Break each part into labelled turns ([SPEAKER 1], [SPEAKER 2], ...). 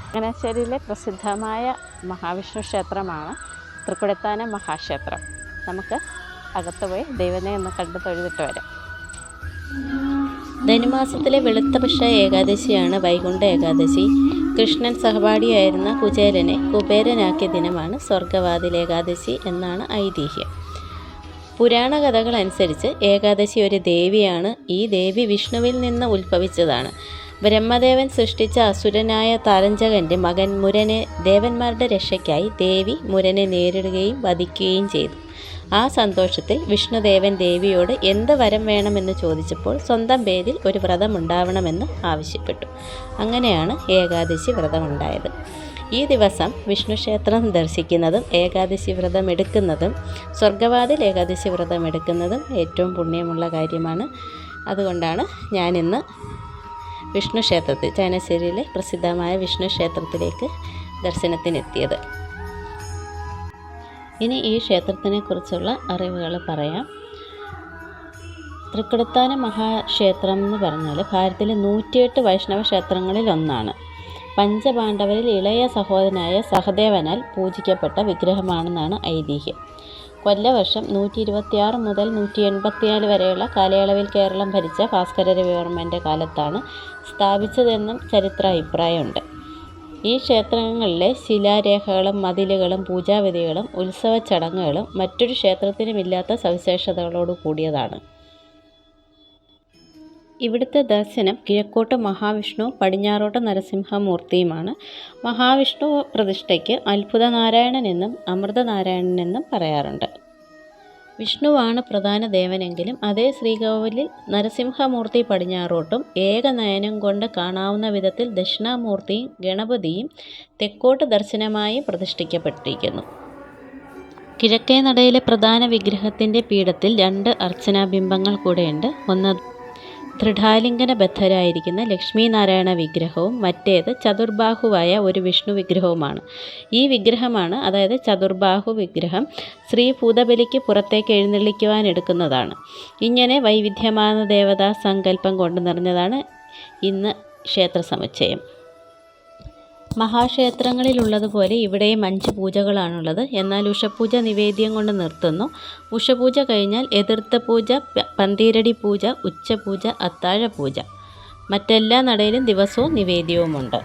[SPEAKER 1] ചങ്ങനാശ്ശേരിയിലെ പ്രസിദ്ധമായ മഹാവിഷ്ണു ക്ഷേത്രമാണ് തൃക്കുടത്താനം മഹാക്ഷേത്രം. നമുക്ക് അകത്ത് പോയി ദൈവനെ ഒന്ന് കണ്ട് തൊഴുതിട്ട് വരാം.
[SPEAKER 2] ധനുമാസത്തിലെ വെളുത്തപക്ഷ ഏകാദശിയാണ് വൈകുണ്ഠ ഏകാദശി. കൃഷ്ണൻ സഹപാഠിയായിരുന്ന കുചേലനെ കുബേരനാക്കിയ ദിനമാണ് സ്വർഗവാതിൽ ഏകാദശി എന്നാണ് ഐതിഹ്യം. പുരാണ കഥകൾ അനുസരിച്ച് ഏകാദശി ഒരു ദേവിയാണ്. ഈ ദേവി വിഷ്ണുവിൽ നിന്ന് ഉത്ഭവിച്ചതാണ്. ബ്രഹ്മദേവൻ സൃഷ്ടിച്ച അസുരനായ താരഞ്ചകൻ്റെ മകൻ മുരനെ ദേവന്മാരുടെ രക്ഷയ്ക്കായി ദേവി മുരനെ നേരിടുകയും വധിക്കുകയും ചെയ്തു. ആ സന്തോഷത്തിൽ വിഷ്ണുദേവൻ ദേവിയോട് എന്ത് വരം വേണമെന്ന് ചോദിച്ചപ്പോൾ സ്വന്തം പേരിൽ ഒരു വ്രതമുണ്ടാവണമെന്ന് ആവശ്യപ്പെട്ടു. അങ്ങനെയാണ് ഏകാദശി വ്രതമുണ്ടായത്. ഈ ദിവസം വിഷ്ണു ക്ഷേത്രം ദർശിക്കുന്നതും ഏകാദശി വ്രതം എടുക്കുന്നതും സ്വർഗവാതിൽ ഏകാദശി വ്രതം എടുക്കുന്നതും ഏറ്റവും പുണ്യമുള്ള കാര്യമാണ്. അതുകൊണ്ടാണ് ഞാനിന്ന് വിഷ്ണു ക്ഷേത്രത്തിൽ, ചങ്ങനാശ്ശേരിയിലെ പ്രസിദ്ധമായ വിഷ്ണു ക്ഷേത്രത്തിലേക്ക് ദർശനത്തിനെത്തിയത്. ഇനി ഈ ക്ഷേത്രത്തിനെക്കുറിച്ചുള്ള അറിവുകൾ പറയാം. തൃക്കുടത്താനം മഹാക്ഷേത്രം എന്ന് പറഞ്ഞാൽ ഭാരതത്തിലെ 108 വൈഷ്ണവ ക്ഷേത്രങ്ങളിൽ ഒന്നാണ്. പഞ്ചപാണ്ഡവരിൽ ഇളയ സഹോദരനായ സഹദേവനാൽ പൂജിക്കപ്പെട്ട വിഗ്രഹമാണെന്നാണ് ഐതിഹ്യം. കൊല്ലവർഷം 126 മുതൽ 184 വരെയുള്ള കാലയളവിൽ കേരളം ഭരിച്ച ഭാസ്കരരവിവർമ്മൻ്റെ കാലത്താണ് സ്ഥാപിച്ചതെന്നും ചരിത്ര അഭിപ്രായമുണ്ട്. ഈ ക്ഷേത്രങ്ങളിലെ ശിലാരേഖകളും മതിലുകളും പൂജാവിധികളും ഉത്സവ ചടങ്ങുകളും മറ്റൊരു ക്ഷേത്രത്തിനുമില്ലാത്ത സവിശേഷതകളോട് കൂടിയതാണ്. ഇവിടുത്തെ ദർശനം കിഴക്കോട്ട് മഹാവിഷ്ണു, പടിഞ്ഞാറോട്ട് നരസിംഹമൂർത്തിയുമാണ്. മഹാവിഷ്ണു പ്രതിഷ്ഠയ്ക്ക് അത്ഭുതനാരായണൻ എന്നും അമൃതനാരായണൻ എന്നും പറയാറുണ്ട്. വിഷ്ണുവാണ് പ്രധാന ദേവനെങ്കിലും അതേ ശ്രീകോവിലിൽ നരസിംഹമൂർത്തി പടിഞ്ഞാറോട്ടും ഏകനയനം കൊണ്ട് കാണാവുന്ന വിധത്തിൽ ദക്ഷിണാമൂർത്തിയും ഗണപതിയും തെക്കോട്ട് ദർശനമായി പ്രതിഷ്ഠിക്കപ്പെട്ടിരിക്കുന്നു. കിഴക്കേ നടയിലെ പ്രധാന വിഗ്രഹത്തിൻ്റെ പീഠത്തിൽ 2 അർച്ചനാബിംബങ്ങൾ കൂടെയുണ്ട്. ഒന്ന് ദൃഢാലിംഗനബദ്ധരായിരിക്കുന്ന ലക്ഷ്മീനാരായണ വിഗ്രഹവും മറ്റേത് ചതുർബാഹുവായ ഒരു വിഷ്ണു വിഗ്രഹവുമാണ്. ഈ വിഗ്രഹമാണ്, അതായത് ചതുർബാഹു വിഗ്രഹം, ശ്രീഭൂതബലിക്ക് പുറത്തേക്ക് എഴുന്നള്ളിക്കുവാൻ എടുക്കുന്നതാണ്. ഇങ്ങനെ വൈവിധ്യമാർന്ന ദേവതാ സങ്കല്പം കൊണ്ട് നിറഞ്ഞതാണ് ഇന്ന് ക്ഷേത്ര സമുച്ചയം. മഹാക്ഷേത്രങ്ങളിലുള്ളതുപോലെ ഇവിടെയും 5 പൂജകളാണുള്ളത്. എന്നാൽ ഉഷപൂജ നിവേദ്യം കൊണ്ട് നിർത്തുന്നു. ഉഷപൂജ കഴിഞ്ഞാൽ എതിർത്ത പൂജ, പന്തീരടി പൂജ, ഉച്ചപൂജ, അത്താഴപൂജ. മറ്റെല്ലാ നടയിലും ദിവസവും നിവേദ്യവുമുണ്ട്.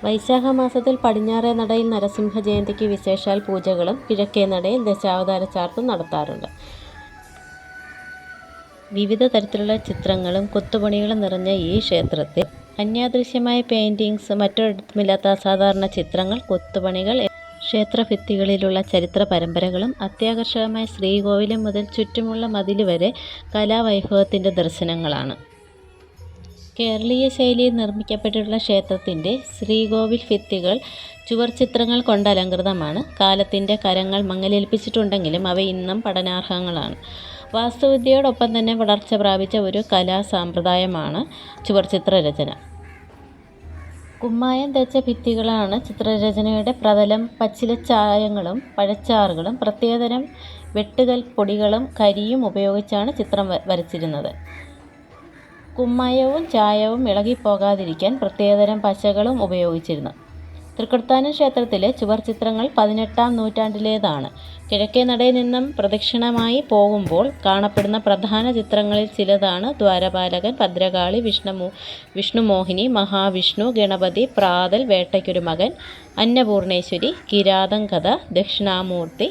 [SPEAKER 2] വൈശാഖ മാസത്തിൽ പടിഞ്ഞാറേ നടയിൽ നരസിംഹ ജയന്തിക്ക് വിശേഷാൽ പൂജകളും കിഴക്കേ നടയിൽ ദശാവതാര ചാർത്തും നടത്താറുണ്ട്. വിവിധ തരത്തിലുള്ള ചിത്രങ്ങളും കൊത്തുപണികളും നിറഞ്ഞ ഈ ക്ഷേത്രത്തിൽ അന്യാദൃശ്യമായ പെയിൻറ്റിങ്സ്, മറ്റൊരിടത്തുമില്ലാത്ത അസാധാരണ ചിത്രങ്ങൾ, കൊത്തുപണികൾ, ക്ഷേത്രഭിത്തികളിലുള്ള ചരിത്ര പരമ്പരകളും അത്യാകർഷകമായ ശ്രീകോവിലും മുതൽ ചുറ്റുമുള്ള മതിൽ വരെ കലാവൈഭവത്തിൻ്റെ ദർശനങ്ങളാണ്. കേരളീയ ശൈലിയിൽ നിർമ്മിക്കപ്പെട്ടിട്ടുള്ള ക്ഷേത്രത്തിൻ്റെ ശ്രീകോവിൽ ഭിത്തികൾ ചുവർച്ചിത്രങ്ങൾ കൊണ്ട് അലങ്കൃതമാണ്. കാലത്തിൻ്റെ കരങ്ങൾ മങ്ങലേൽപ്പിച്ചിട്ടുണ്ടെങ്കിലും അവ ഇന്നും പഠനാർഹങ്ങളാണ്. വാസ്തുവിദ്യയോടൊപ്പം തന്നെ വളർച്ച പ്രാപിച്ച ഒരു കലാസമ്പ്രദായമാണ് ചുവർച്ചിത്രരചന. കുമ്മായം തേച്ച ഭിത്തികളാണ് ചിത്രരചനയുടെ പ്രതലം. പച്ചിലച്ചായങ്ങളും പഴച്ചാറുകളും പ്രത്യേകതരം വെട്ടുകൽപ്പൊടികളും കരിയും ഉപയോഗിച്ചാണ് ചിത്രം വരച്ചിരുന്നത്. കുമ്മായവും ചായവും ഇളകിപ്പോകാതിരിക്കാൻ പ്രത്യേകതരം പശകളും ഉപയോഗിച്ചിരുന്നു. തൃക്കുടത്താനം ക്ഷേത്രത്തിലെ ചുവർച്ചിത്രങ്ങൾ 18-ാം നൂറ്റാണ്ടിലേതാണ്. കിഴക്കേ നടയിൽ നിന്നും പ്രദക്ഷിണമായി പോകുമ്പോൾ കാണപ്പെടുന്ന പ്രധാന ചിത്രങ്ങളിൽ ചിലതാണ് ദ്വാരപാലകൻ, ഭദ്രകാളി, വിഷ്ണുമോഹിനി, മഹാവിഷ്ണു, ഗണപതി, പ്രാതൽ, വേട്ടയ്ക്കൊരു മകൻ, അന്നപൂർണേശ്വരി, കിരാതം കഥ, ദക്ഷിണാമൂർത്തി,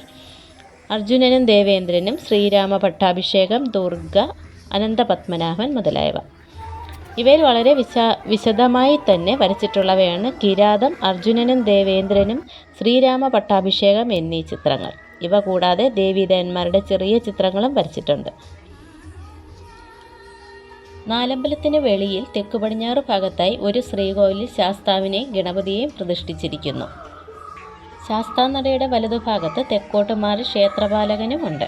[SPEAKER 2] അർജുനനും ദേവേന്ദ്രനും, ശ്രീരാമ പട്ടാഭിഷേകം, ദുർഗ, അനന്തപത്മനാഭൻ മുതലായവ. ഇവയിൽ വളരെ വിശദമായി തന്നെ വരച്ചിട്ടുള്ളവയാണ് കിരാതം, അർജുനനും ദേവേന്ദ്രനും, ശ്രീരാമ പട്ടാഭിഷേകം എന്നീ ചിത്രങ്ങൾ. ഇവ കൂടാതെ ദേവീദേവന്മാരുടെ ചെറിയ ചിത്രങ്ങളും വരച്ചിട്ടുണ്ട്. നാലമ്പലത്തിന് വെളിയിൽ തെക്കു പടിഞ്ഞാറ് ഭാഗത്തായി ഒരു ശ്രീകോവിലിൽ ശാസ്താവിനെയും ഗണപതിയെയും പ്രതിഷ്ഠിച്ചിരിക്കുന്നു. ശാസ്താനടയുടെ വലതുഭാഗത്ത് തെക്കോട്ട് മാറി ക്ഷേത്രപാലകനുമുണ്ട്.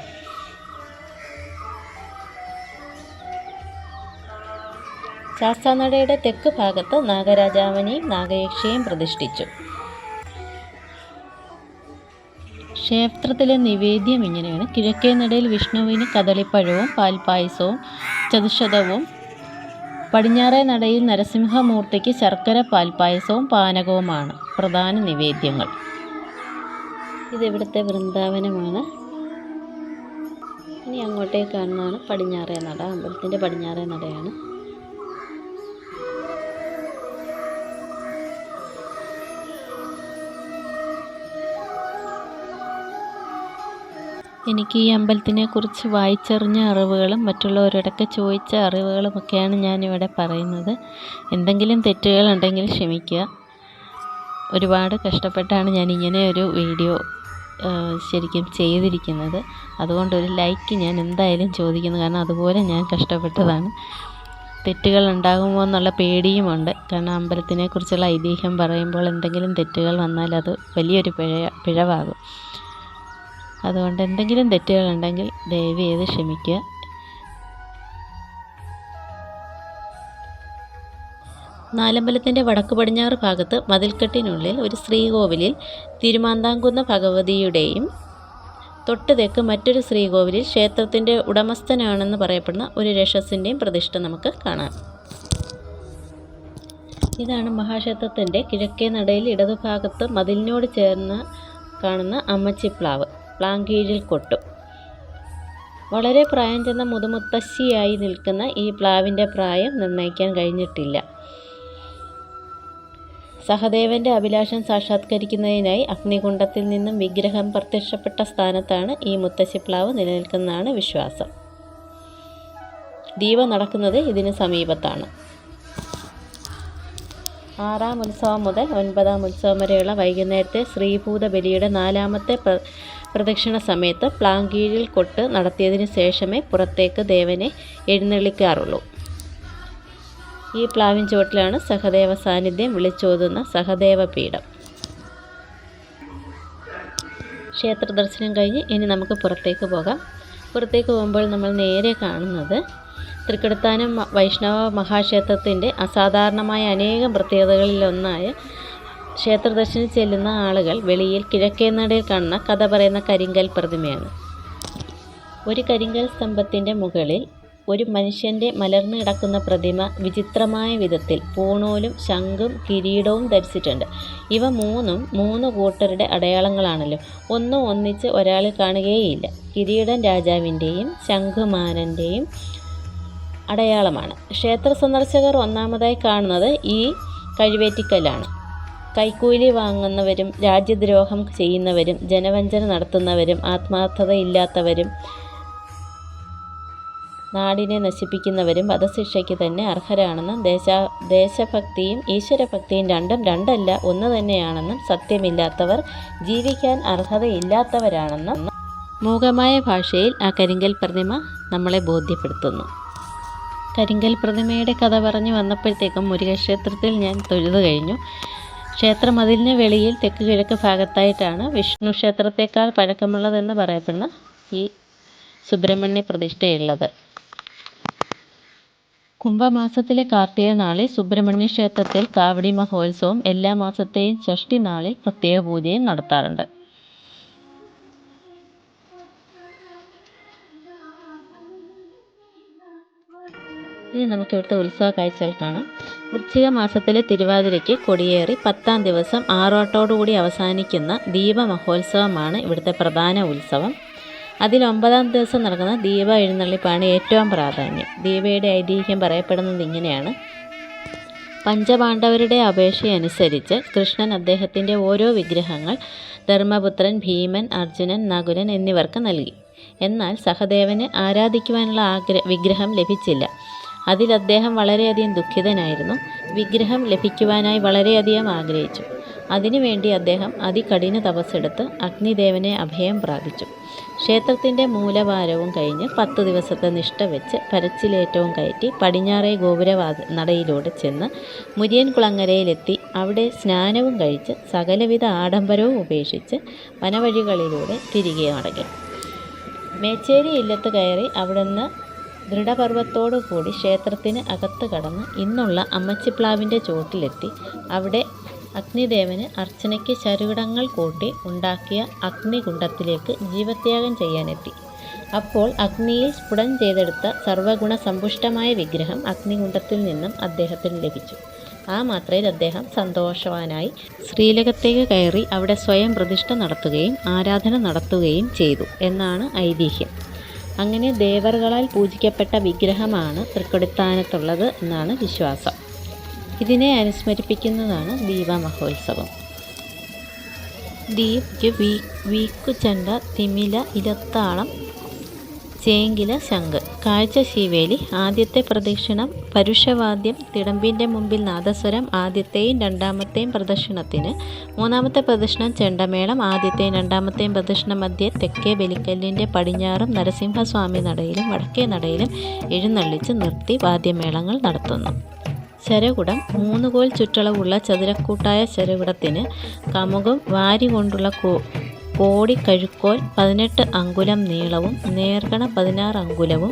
[SPEAKER 2] ശാസ്താനടയുടെ തെക്ക് ഭാഗത്ത് നാഗരാജാവിനെയും നാഗയക്ഷിയെയും പ്രതിഷ്ഠിച്ചു. ക്ഷേത്രത്തിലെ നിവേദ്യം ഇങ്ങനെയാണ്. കിഴക്കേ നടയിൽ വിഷ്ണുവിന് കദളിപ്പഴവും പാൽപ്പായസവും ചതുശതവും പടിഞ്ഞാറേ നടയിൽ നരസിംഹമൂർത്തിക്ക് ശർക്കര പാൽപ്പായസവും പാനകവുമാണ് പ്രധാന നിവേദ്യങ്ങൾ. ഇതിവിടുത്തെ വൃന്ദാവനമാണ്. ഇനി അങ്ങോട്ടേക്ക് കാണുന്നതാണ് പടിഞ്ഞാറേ നട. അമ്പലത്തിൻ്റെ പടിഞ്ഞാറേ നടയാണ്. എനിക്ക് ഈ അമ്പലത്തിനെക്കുറിച്ച് വായിച്ചറിഞ്ഞ അറിവുകളും മറ്റുള്ളവരോടൊക്കെ ചോദിച്ച അറിവുകളുമൊക്കെയാണ് ഞാനിവിടെ പറയുന്നത്. എന്തെങ്കിലും തെറ്റുകളുണ്ടെങ്കിൽ ക്ഷമിക്കുക. ഒരുപാട് കഷ്ടപ്പെട്ടാണ് ഞാൻ ഇങ്ങനെ ഒരു വീഡിയോ ശരിക്കും ചെയ്തിരിക്കുന്നത്. അതുകൊണ്ടൊരു ലൈക്ക് ഞാൻ എന്തായാലും ചോദിക്കുന്നു. കാരണം അതുപോലെ ഞാൻ കഷ്ടപ്പെട്ടതാണ്. തെറ്റുകൾ ഉണ്ടാകുമോ എന്നുള്ള പേടിയുമുണ്ട്. കാരണം അമ്പലത്തിനെക്കുറിച്ചുള്ള ഐതിഹ്യം പറയുമ്പോൾ എന്തെങ്കിലും തെറ്റുകൾ വന്നാൽ അത് വലിയൊരു പിഴവാകും. അതുകൊണ്ട് എന്തെങ്കിലും തെറ്റുകളുണ്ടെങ്കിൽ ദയവ് ചെയ്ത് ക്ഷമിക്കുക. നാലമ്പലത്തിൻ്റെ വടക്ക് പടിഞ്ഞാറ് ഭാഗത്ത് മതിൽക്കെട്ടിനുള്ളിൽ ഒരു ശ്രീകോവിലിൽ തിരുമാന്താംകുന്ന് ഭഗവതിയുടെയും തൊട്ട് തെക്ക് മറ്റൊരു ശ്രീകോവിലിൽ ക്ഷേത്രത്തിൻ്റെ ഉടമസ്ഥനാണെന്ന് പറയപ്പെടുന്ന ഒരു രക്ഷസിൻ്റെയും പ്രതിഷ്ഠ നമുക്ക് കാണാം. ഇതാണ് മഹാക്ഷേത്രത്തിൻ്റെ കിഴക്കേ നടയിൽ ഇടതുഭാഗത്ത് മതിലിനോട് ചേർന്ന് കാണുന്ന അമ്മച്ചിപ്ലാവ്. പ്ലാങ്കീഴിൽ കൊട്ടു. വളരെ പ്രായം ചെന്ന മുതുമുത്തശ്ശിയായി നിൽക്കുന്ന ഈ പ്ലാവിൻ്റെ പ്രായം നിർണ്ണയിക്കാൻ കഴിഞ്ഞിട്ടില്ല. സഹദേവൻ്റെ അഭിലാഷം സാക്ഷാത്കരിക്കുന്നതിനായി അഗ്നികുണ്ഡത്തിൽ നിന്നും വിഗ്രഹം പ്രത്യക്ഷപ്പെട്ട സ്ഥാനത്താണ് ഈ മുത്തശ്ശിപ്ലാവ് നിലനിൽക്കുന്നതാണ് വിശ്വാസം. ദീപം നടക്കുന്നത് ഇതിന് സമീപത്താണ്. 6-ാം ഉത്സവം മുതൽ 9-ാം ഉത്സവം വരെയുള്ള വൈകുന്നേരത്തെ ശ്രീഭൂത ബലിയുടെ 4ാമത്തെ പ്രദക്ഷിണ സമയത്ത് പ്ലാങ്കീഴിൽ കൊട്ട് നടത്തിയതിന് ശേഷമേ പുറത്തേക്ക് ദേവനെ എഴുന്നള്ളിക്കാറുള്ളൂ. ഈ പ്ലാവിൻ ചുവട്ടിലാണ് സഹദേവ സാന്നിധ്യം വിളിച്ചോതുന്ന സഹദേവ പീഠം. ക്ഷേത്ര ദർശനം കഴിഞ്ഞ് ഇനി നമുക്ക് പുറത്തേക്ക് പോകാം. പുറത്തേക്ക് പോകുമ്പോൾ നമ്മൾ നേരെ കാണുന്നത് തൃക്കടത്താനം വൈഷ്ണവ മഹാക്ഷേത്രത്തിൻ്റെ അസാധാരണമായ അനേകം പ്രത്യേകതകളിലൊന്നായ ക്ഷേത്രദർശനം ചെല്ലുന്ന ആളുകൾ വെളിയിൽ കിഴക്കേ നടയിൽ കാണുന്ന കഥ പറയുന്ന കരിങ്കൽ പ്രതിമയാണ്. ഒരു കരിങ്കൽ സ്തംഭത്തിൻ്റെ മുകളിൽ ഒരു മനുഷ്യൻ്റെ മലർന്നു കിടക്കുന്ന പ്രതിമ വിചിത്രമായ വിധത്തിൽ പൂണൂലും ശംഖും കിരീടവും ധരിച്ചിട്ടുണ്ട്. ഇവ മൂന്നും 3 കൂട്ടരുടെ അടയാളങ്ങളാണല്ലോ. ഒന്നും ഒന്നിച്ച് ഒരാളിൽ കാണുകയേയില്ല. കിരീടം രാജാവിൻ്റെയും ശംഖുമാനൻ്റെയും അടയാളമാണ്. ക്ഷേത്ര സന്ദർശകർ ഒന്നാമതായി കാണുന്നത് ഈ കഴിവേറ്റിക്കല്ലാണ്. കൈക്കൂലി വാങ്ങുന്നവരും രാജ്യദ്രോഹം ചെയ്യുന്നവരും ജനവഞ്ചന നടത്തുന്നവരും ആത്മാർത്ഥതയില്ലാത്തവരും നാടിനെ നശിപ്പിക്കുന്നവരും വധശിക്ഷയ്ക്ക് തന്നെ അർഹരാണെന്നും ദേശഭക്തിയും ഈശ്വരഭക്തിയും രണ്ടും രണ്ടല്ല ഒന്ന് തന്നെയാണെന്നും സത്യമില്ലാത്തവർ ജീവിക്കാൻ അർഹതയില്ലാത്തവരാണെന്നും മൂകമായ ഭാഷയിൽ ആ കരിങ്കൽ പ്രതിമ നമ്മളെ ബോധ്യപ്പെടുത്തുന്നു. കരിങ്കൽ പ്രതിമയുടെ കഥ പറഞ്ഞു വന്നപ്പോഴത്തേക്കും മുരുകക്ഷേത്രത്തിൽ ഞാൻ തൊഴുതു കഴിഞ്ഞു. ക്ഷേത്രമതിലിന് വെളിയിൽ തെക്ക് കിഴക്ക് ഭാഗത്തായിട്ടാണ് വിഷ്ണു ക്ഷേത്രത്തേക്കാൾ പഴക്കമുള്ളതെന്ന് പറയപ്പെടുന്ന ഈ സുബ്രഹ്മണ്യ പ്രതിഷ്ഠയുള്ളത്. കുംഭമാസത്തിലെ കാർത്തിക നാളിൽ സുബ്രഹ്മണ്യ ക്ഷേത്രത്തിൽ കാവടി മഹോത്സവം, എല്ലാ മാസത്തെയും ഷഷ്ഠി നാളിൽ പ്രത്യേക പൂജയും നടത്താറുണ്ട്. ഇനി നമുക്ക് ഇവിടുത്തെ ഉത്സവ കാഴ്ചകൾ കാണാം. വൃശ്ചിക മാസത്തിലെ തിരുവാതിരയ്ക്ക് കൊടിയേറി 10ാം ദിവസം ആറാട്ടോടുകൂടി അവസാനിക്കുന്ന ദീപമഹോത്സവമാണ് ഇവിടുത്തെ പ്രധാന ഉത്സവം. അതിൽ 9ാം ദിവസം നടക്കുന്ന ദീപ എഴുന്നള്ളിപ്പാണ് ഏറ്റവും പ്രാധാന്യം. ദീപയുടെ ഐതിഹ്യം പറയപ്പെടുന്നത് ഇങ്ങനെയാണ്. പഞ്ചപാണ്ഡവരുടെ അപേക്ഷയനുസരിച്ച് കൃഷ്ണൻ അദ്ദേഹത്തിൻ്റെ ഓരോ വിഗ്രഹങ്ങൾ ധർമ്മപുത്രൻ, ഭീമൻ, അർജുനൻ, നകുലൻ എന്നിവർക്ക് നൽകി. എന്നാൽ സഹദേവന് ആരാധിക്കുവാനുള്ള വിഗ്രഹം ലഭിച്ചില്ല. അതിൽ അദ്ദേഹം വളരെയധികം ദുഃഖിതനായിരുന്നു. വിഗ്രഹം ലഭിക്കുവാനായി വളരെയധികം ആഗ്രഹിച്ചു. അതിനുവേണ്ടി അദ്ദേഹം അതികഠിന തപസ്സെടുത്ത് അഗ്നിദേവനെ അഭയം പ്രാപിച്ചു. ക്ഷേത്രത്തിൻ്റെ മൂലഭാരവും കഴിഞ്ഞ് 10 ദിവസത്തെ നിഷ്ഠ വെച്ച് പരച്ചിലേറ്റവും കയറ്റി പടിഞ്ഞാറേ നടയിലൂടെ ചെന്ന് മുരിയൻ കുളങ്ങരയിലെത്തി അവിടെ സ്നാനവും കഴിച്ച് സകലവിധ ആഡംബരവും ഉപേക്ഷിച്ച് വനവഴികളിലൂടെ തിരികെ മടങ്ങി. മേച്ചേരി ഇല്ലത്ത് കയറി അവിടുന്ന് ദൃഢപർവ്വത്തോടു കൂടി ക്ഷേത്രത്തിന് അകത്ത് കടന്ന് ഇന്നുള്ള അമ്മച്ചിപ്ലാവിൻ്റെ ചോട്ടിലെത്തി അവിടെ അഗ്നിദേവന് അർച്ചനയ്ക്ക് ചരുവിടങ്ങൾ കൂട്ടി ഉണ്ടാക്കിയ അഗ്നികുണ്ഡത്തിലേക്ക് ജീവത്യാഗം ചെയ്യാനെത്തി. അപ്പോൾ അഗ്നിയിൽ സ്ഫുടം ചെയ്തെടുത്ത സർവ്വഗുണ സമ്പുഷ്ടമായ വിഗ്രഹം അഗ്നികുണ്ഡത്തിൽ നിന്നും അദ്ദേഹത്തിന് ലഭിച്ചു. ആ മാത്രയിൽ അദ്ദേഹം സന്തോഷവാനായി ശ്രീലകത്തേക്ക് കയറി അവിടെ സ്വയം പ്രതിഷ്ഠ നടത്തുകയും ആരാധന നടത്തുകയും ചെയ്തു എന്നാണ് ഐതിഹ്യം. അങ്ങനെ ദേവറുകളാൽ പൂജിക്കപ്പെട്ട വിഗ്രഹമാണ് തൃക്കൊടിത്താനത്തുള്ളത് എന്നാണ് വിശ്വാസം. ഇതിനെ അനുസ്മരിപ്പിക്കുന്നതാണ് ദീപമഹോത്സവം. ദീപ്ക്ക് വീക്കുചണ്ട തിമില ഇലത്താളം ചേങ്കില ശംഖ് കാഴ്ച ശീവേലി. ആദ്യത്തെ പ്രദക്ഷിണം പരുഷവാദ്യം തിടമ്പിൻ്റെ മുമ്പിൽ നാദസ്വരം ആദ്യത്തെയും രണ്ടാമത്തെയും പ്രദക്ഷിണത്തിന്. മൂന്നാമത്തെ പ്രദക്ഷിണം ചെണ്ടമേളം. ആദ്യത്തെയും രണ്ടാമത്തെയും പ്രദക്ഷിണ മധ്യേ തെക്കേ ബലിക്കല്ലിൻ്റെ പടിഞ്ഞാറും നരസിംഹസ്വാമി നടയിലും വടക്കേ നടയിലും എഴുന്നള്ളിച്ച് നിർത്തി വാദ്യമേളങ്ങൾ നടത്തുന്നു. ശരകുടം 3 കോൽ ചുറ്റളവുള്ള ചതുരക്കൂട്ടായ ശരകുടത്തിന് കമുകും വാരി കൊണ്ടുള്ള കോടി കഴുക്കോൽ 18 അങ്കുലം നീളവും നേർഗണ 16 അങ്കുലവും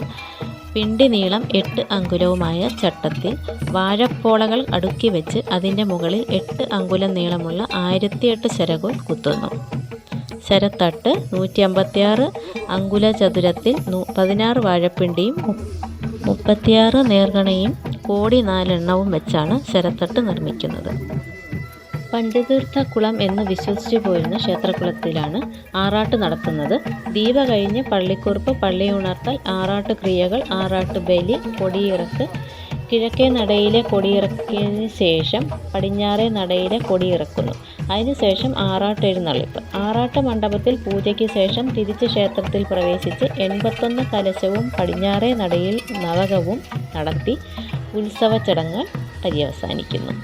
[SPEAKER 2] പിണ്ടി നീളം 8 അങ്കുലവുമായ ചട്ടത്തിൽ വാഴപ്പോളകൾ അടുക്കി വെച്ച് അതിൻ്റെ മുകളിൽ 8 അങ്കുലം നീളമുള്ള 1008 ശരകോൽ കുത്തുന്നു. ശരത്തട്ട് 156 അങ്കുല ചതുരത്തിൽ 16 വാഴപ്പിണ്ടിയും 36 നേർഗണയും കോടി 4 എണ്ണവും വെച്ചാണ് ശരത്തട്ട് നിർമ്മിക്കുന്നത്. പഞ്ചതീർത്ഥക്കുളം എന്ന് വിശ്വസിച്ചു പോരുന്ന ക്ഷേത്രക്കുളത്തിലാണ് ആറാട്ട് നടത്തുന്നത്. ദീപ കഴിഞ്ഞ് പള്ളിക്കുറുപ്പ്, പള്ളിയുണർത്തൽ, ആറാട്ട് ക്രിയകൾ, ആറാട്ട് ബലി, കൊടിയിറക്ക്. കിഴക്കേ നടയിലെ കൊടിയിറക്കിയതിന് ശേഷം പടിഞ്ഞാറേ നടയിലെ കൊടിയിറക്കുന്നു. അതിനുശേഷം ആറാട്ടെഴുന്നള്ളിപ്പ്. ആറാട്ട് മണ്ഡപത്തിൽ പൂജയ്ക്ക് ശേഷം തിരിച്ച് ക്ഷേത്രത്തിൽ പ്രവേശിച്ച് 81 കലശവും പടിഞ്ഞാറേ നടയിൽ നവകവും നടത്തി ഉത്സവ ചടങ്ങുകൾ പര്യവസാനിക്കുന്നു.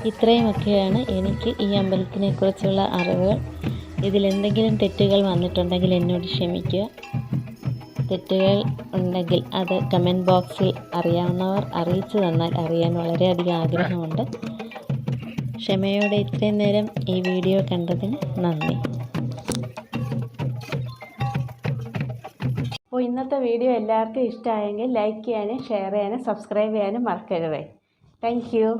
[SPEAKER 2] ഇത്രയുമൊക്കെയാണ് എനിക്ക് ഈ അമ്പലത്തിനെക്കുറിച്ചുള്ള അറിവുകൾ. ഇതിലെന്തെങ്കിലും തെറ്റുകൾ വന്നിട്ടുണ്ടെങ്കിൽ എന്നോട് ക്ഷമിക്കുക. തെറ്റുകൾ ഉണ്ടെങ്കിൽ അത് കമൻറ്റ് ബോക്സിൽ അറിയാവുന്നവർ അറിയിച്ചു തന്നാൽ അറിയാൻ വളരെയധികം ആഗ്രഹമുണ്ട്. ക്ഷമയോടെ ഇത്രയും നേരം ഈ വീഡിയോ കണ്ടതിന് നന്ദി.
[SPEAKER 1] അപ്പോൾ ഇന്നത്തെ വീഡിയോ എല്ലാവർക്കും ഇഷ്ടമായെങ്കിൽ ലൈക്ക് ചെയ്യാനും ഷെയർ ചെയ്യാനും സബ്സ്ക്രൈബ് ചെയ്യാനും മറക്കരുത്. Thank you.